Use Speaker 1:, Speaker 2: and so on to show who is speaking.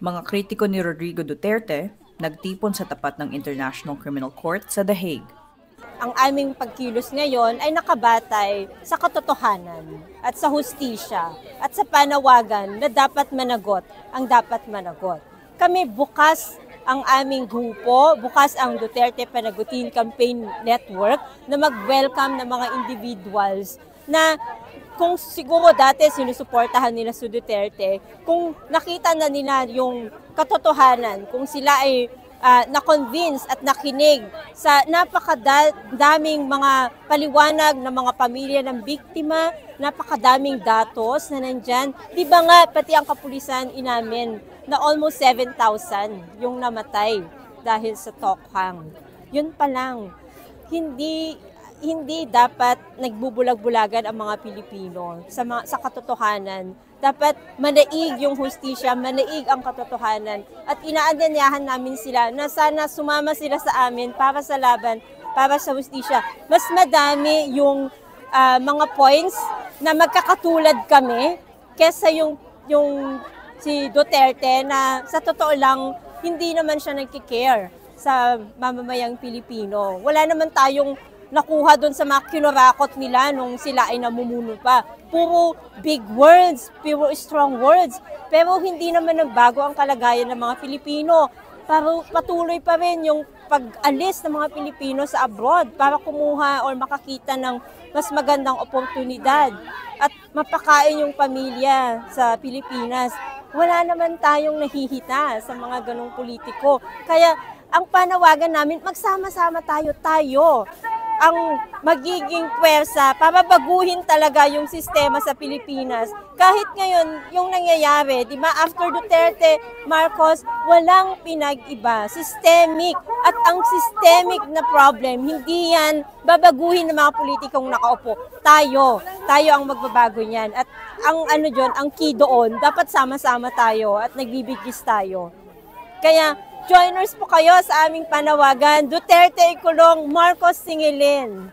Speaker 1: Mga kritiko ni Rodrigo Duterte nagtipon sa tapat ng International Criminal Court sa The Hague.
Speaker 2: Ang aming pagkilos ngayon ay nakabatay sa katotohanan at sa hustisya at sa panawagan na dapat managot ang dapat managot. Kami bukas ang aming grupo, bukas ang Duterte Panagutin Campaign Network na mag-welcome ng mga individuals na kung siguro dati sinusuportahan nila si Duterte, kung nakita na nila yung katotohanan, kung sila ay na-convince at nakinig sa napakadaming mga paliwanag ng mga pamilya ng biktima, napakadaming datos na nandyan. Di ba nga, pati ang kapulisan inamin na almost 7,000 yung namatay dahil sa Tokhang. Yun pa lang, hindi dapat nagbubulag-bulagan ang mga Pilipino sa katotohanan. Dapat manaig yung hustisya, manaig ang katotohanan. At inaanyayahan namin sila na sana sumama sila sa amin para sa laban, para sa hustisya. Mas madami yung mga points na magkakatulad kami kesa yung si Duterte na sa totoo lang hindi naman siya nagki-care sa mamamayang Pilipino. Wala naman tayong nakuha doon sa mga kinurakot nila nung sila ay namumuno pa. Puro big words, puro strong words. Pero hindi naman nagbago ang kalagayan ng mga Pilipino. Patuloy pa rin yung pag-alis ng mga Pilipino sa abroad para kumuha o makakita ng mas magandang oportunidad at mapakain yung pamilya sa Pilipinas. Wala naman tayong nahihita sa mga ganong politiko. Kaya ang panawagan namin, magsama-sama tayo. Ang magiging pwersa para baguhin talaga yung sistema sa Pilipinas. Kahit ngayon, yung nangyayari, di ba, after Duterte, Marcos, walang pinag-iba. Systemic. At ang systemic na problem, hindi yan babaguhin ng mga politikong nakaupo. Tayo ang magbabago niyan. At ang key doon, dapat sama-sama tayo at nagbibigis tayo. Kaya, joiners po kayo sa aming panawagan. Duterte ikulong, Marcos singilin.